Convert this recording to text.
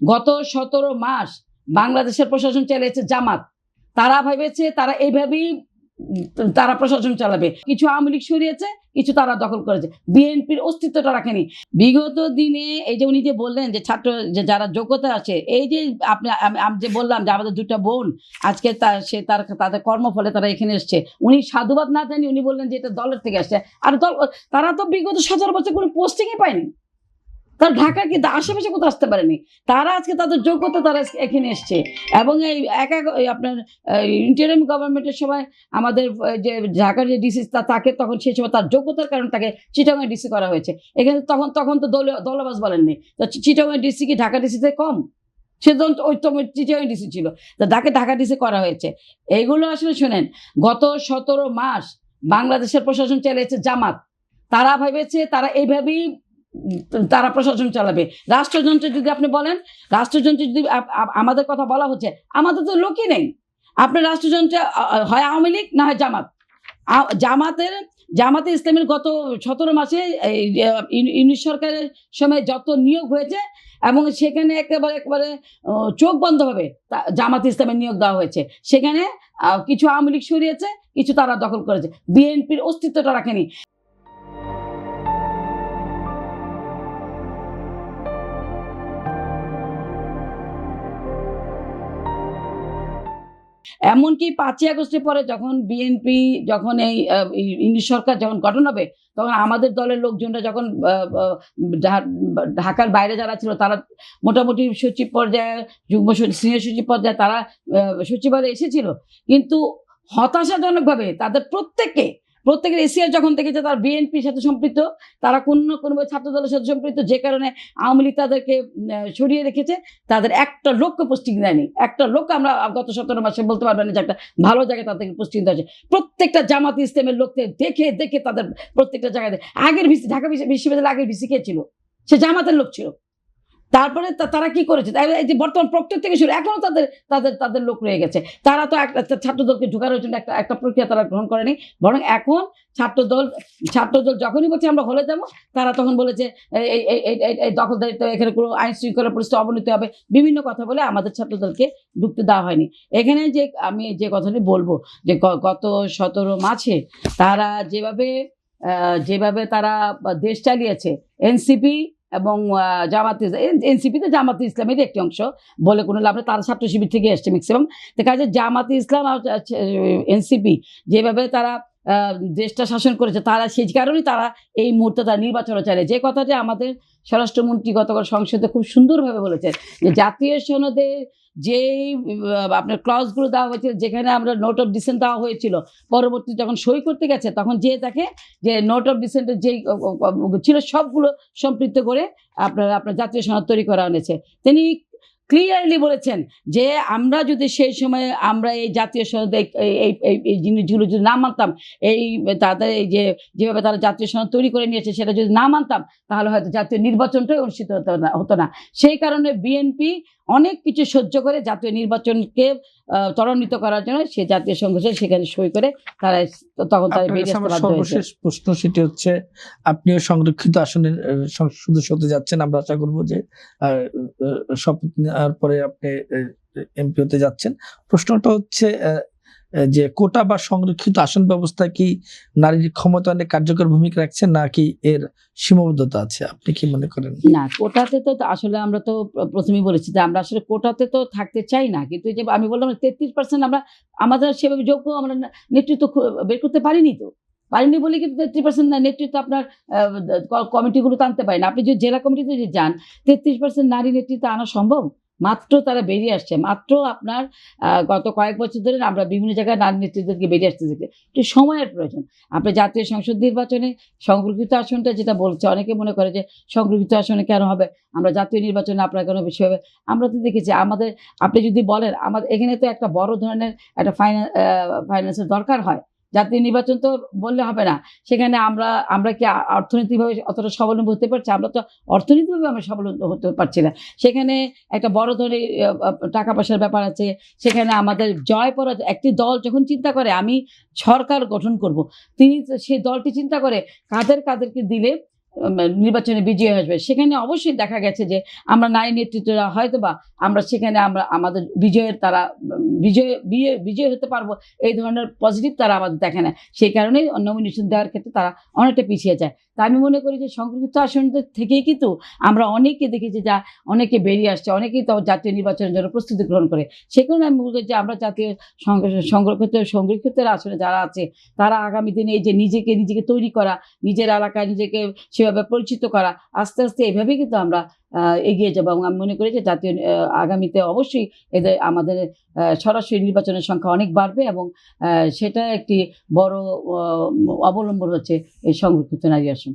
গত 17 মাস বাংলাদেশের প্রশাসন চালিয়েছে জামাত। তারা ভেবেছে তারা এইভাবেই তারা প্রশাসন চালাবে। কিছু আওয়ামী লীগ সরিয়েছে, কিছু তারা দখল করেছে, বিএনপির অস্তিত্বটা রাখেনি। বিগত দিনে এই যে উনি যে বললেন যে ছাত্র যে যারা যোগ্যতা আছে, এই যে আপনি আমি যে বললাম যে আমাদের দুটা বোন আজকে তাদের কর্মফলে তারা এখানে এসছে, উনি সাধুবাদ না জানি উনি বললেন যে এটা দলের থেকে আসছে। আর তারা তো বিগত 17 বছর কোনো পোস্টিংই পায়নি, তারা ঢাকার কিন্তু আশেপাশে কোথাও আসতে পারেনি। তারা আজকে তাদের যোগ্যতা তারা এখানে এসছে। এবং এই আপনার ইন্টারিম গভর্নমেন্টের সময় আমাদের যে ঢাকার যে ডিসি তাকে তখন সেই সময় তার যোগ্যতার কারণে তাকে চিটাগাং ডিসি করা হয়েছে। এখানে তখন তো দলবাজ বলেননি, তো চিটাগাং ডিসি কি ঢাকা ডিসিতে কম? সে ওই তো চিটাগাং ডিসি ছিল, তো ঢাকা ডিসি করা হয়েছে। এইগুলো আসলে শোনেন, গত 17 মাস বাংলাদেশের প্রশাসন চালিয়েছে জামাত। তারা ভেবেছে তারা এইভাবেই তারা প্রশাসন চালাবে। রাষ্ট্রযন্ত্রে যদি আপনি বলেন, রাষ্ট্রযন্ত্রে যদি আমাদের কথা বলা হচ্ছে, আমাদের তো লোকই নেই। আপনার রাষ্ট্রযন্ত্রে হয় আওয়ামী লীগ না হয় জামাত। জামাতে ইসলামের গত 17 মাসে ইউনিট সরকারের সময় যত নিয়োগ হয়েছে, এবং সেখানে একেবারে চোখ বন্ধভাবে জামাতে ইসলামের নিয়োগ দেওয়া হয়েছে। সেখানে কিছু আওয়ামী লীগ সরিয়েছে, কিছু তারা দখল করেছে, বিএনপির অস্তিত্বটা রাখেনি। এমনকি 5ই আগস্টের পরে যখন বিএনপি যখন এই ইউনিট সরকার যখন গঠন হবে, তখন আমাদের দলের লোকজনরা যখন ঢাকার বাইরে যারা ছিল তারা মোটামুটি সচিব পর্যায়ে, যুগ্ম সিনিয়র সচিব পর্যায়ে তারা সচিবালয়ে এসেছিল। কিন্তু হতাশাজনকভাবে তাদের প্রত্যেকের এশিয়ার যখন দেখেছে তারা বিএনপির সাথে সম্পৃক্ত, তারা কোনোভাবে ছাত্র দলের সাথে সম্পৃক্ত, যে কারণে আওয়ামী লীগ তাদেরকে সরিয়ে রেখেছে। তাদের একটা লোককে পোস্টিং দেয়নি, একটা লোক আমরা গত 17 মাসে বলতে পারবেন যে একটা ভালো জায়গায় তাদেরকে পোস্টিং দেওয়া হয়েছে। প্রত্যেকটা জামাত ইসলামের লোককে দেখে তাদের প্রত্যেকটা জায়গায় আগের ভিসি, ঢাকা বিশ্ববিদ্যালয়ের আগের ভিসি কে ছিল? সে জামাতের লোক ছিল। তারপরে তারা কি করেছে, এই যে বর্তমান প্রক্টর থেকে শুরু এখনো তাদের লোক রয়ে গেছে। তারা তো একটা ছাত্রদলকে ঢোকানোর জন্য একটা প্রক্রিয়া তারা গ্রহণ করেনি, বরং এখন ছাত্রদল যখনই বলছে আমরা হলে যাব, তারা তখন বলেছে এই দখলদারিত্ব, এখানে কোনো আইন শৃঙ্খলা পরিস্থিতি অবনতি হবে, বিভিন্ন কথা বলে আমাদের ছাত্রদলকে ঢুকতে দেওয়া হয়নি। এখানে যে আমি যে কথাটি বলবো যে গত 17 মাসে তারা যেভাবে তারা দেশ চালিয়েছে, এনসিপি এবং এনসিপিতে জামাতে ইসলামের একটি অংশ বলে কোনো লাভ নেই, তারা ছাত্র শিবির থেকে এসছে ম্যাক্সিমাম। তো কাজে জামাতে ইসলাম আর এনসিপি যেভাবে তারা দেশটা শাসন করেছে, তারা সেই কারণেই তারা এই মুহূর্তে তারা নির্বাচনও চাইলে। যে কথাটি আমাদের স্বরাষ্ট্রমন্ত্রী গতকাল সংসদে খুব সুন্দরভাবে বলেছেন যে জাতীয় সনদে যেই আপনার ক্লজগুলো দেওয়া হয়েছিল, যেখানে আমরা নোট অফ ডিসেন্ট দেওয়া হয়েছিল, পরবর্তী যখন সই করতে গেছে তখন যে দেখে যে নোট অফ ডিসেন্টের যেই ছিল সবগুলো সম্পৃক্ত করে আপনার জাতীয় সনদ তৈরি করা হয়েছে। তিনি ক্লিয়ারলি বলেছেন যে আমরা যদি সেই সময়ে আমরা এই জাতীয় সনদ এই জিনিসগুলো যদি না মানতাম, তাদের এই যেভাবে তারা জাতীয় সনদ তৈরি করে নিয়েছে সেটা যদি না মানতাম, তাহলে হয়তো জাতীয় নির্বাচনটাই অনুষ্ঠিত হতো না। সেই কারণে বিএনপি অনেক কিছু সহ্য করে জাতীয় নির্বাচনকে ত্বরান্বিত করার জন্য সে জাতীয় সংসদে সেখানে সই করে তারা তখন তারা বেরিয়ে আসতে বাধ্য হয়েছে। সর্বশেষ প্রশ্ন সেটি হচ্ছে, আপনিও সংরক্ষিত আসনের সদস্য হতে যাচ্ছেন, আমরা আশা করবো যে শপথ নেওয়ার পরে আপনি এমপি হতে যাচ্ছেন। প্রশ্নটা হচ্ছে যে কোটা বা সংরক্ষিত আসন ব্যবস্থা কি নারীর ক্ষমতায়নে কার্যকর ভূমিকা রাখছে, নাকি এর সীমাবদ্ধতা আছে? আপনি কি মনে করেন? না, কোটাতে তো আসলে আমরা তো প্রথমেই বলেছি যে আমরা আসলে কোটাতে তো থাকতে চাই না, কিন্তু যে আমি বললাম 33% আমাদের সেভাবে যোগ্য আমরা নেতৃত্ব বের করতে পারিনি বলে কিন্তু 33% নেতৃত্ব আপনার কমিটিগুলো টানতে পারি না। আপনি যদি জেলা কমিটিতে যদি যান, 33% নারী নেতৃত্ব আনা সম্ভব? মাত্র তারা বেরিয়ে আসছে, মাত্র আপনার গত কয়েক বছর ধরে আমরা বিভিন্ন জায়গায় নারী নেতৃত্বকে বেরিয়ে আসতে দেখি। একটু সময়ের প্রয়োজন। আপনি জাতীয় সংসদ নির্বাচনে সংরক্ষিত আসনটা যেটা বলছে, অনেকে মনে করে যে সংরক্ষিত আসনে কেন হবে, আমরা জাতীয় নির্বাচনে আপনার কেন বেশি হবে? আমরা তো দেখেছি আপনি যদি বলেন আমাদের এখানে তো একটা বড় ধরনের একটা ফাইন্যান্সের দরকার হয়। জাতীয় নির্বাচন তো বললে হবে না, সেখানে আমরা কি অর্থনৈতিকভাবে অতটা স্বাবলম্বী হতে পারছি? আমরা তো অর্থনৈতিকভাবে আমরা স্বাবলম্বী হতে পারছি না। সেখানে একটা বড় ধরনের টাকা পয়সার ব্যাপার আছে। সেখানে আমাদের জয় পরাজয়, একটি দল যখন চিন্তা করে আমি সরকার গঠন করব, তিনি সেই দলটি চিন্তা করে কাদেরকে দিলে নির্বাচনে বিজয়ী আসবে, সেখানে অবশ্যই দেখা গেছে যে আমরা নারী নেতৃত্বরা হয়তো বা আমরা সেখানে আমরা আমাদের বিজয়ের তারা বিজয় হতে পারবো এই ধরনের পজিটিভ তারা আমাদের দেখে না, সেই কারণেই নমিনেশন দেওয়ার ক্ষেত্রে তারা অনেকটা পিছিয়ে যায়। তা আমি মনে করি যে সংরক্ষিত আসনদের থেকেই কিন্তু আমরা অনেকে দেখেছি যা অনেকে বেরিয়ে আসছে, অনেকেই তো জাতীয় নির্বাচনের জন্য প্রস্তুতি গ্রহণ করে। সে কারণে আমি বলবো যে আমরা জাতীয় সংরক্ষিত আসনে যারা আছে তারা আগামী দিনে এই যে নিজেকে তৈরি করা, নিজের এলাকায় নিজেকে সেভাবে পরিচিত করা, আস্তে আস্তে এভাবেই কিন্তু আমরা এগিয়ে যাবো। এবং আমি মনে করি যে জাতীয় আগামীতে অবশ্যই এদের আমাদের সরাসরি নির্বাচনের সংখ্যা অনেক বাড়বে এবং সেটা একটি বড় অবলম্বন হচ্ছে এই সংরক্ষিত নারী আসন।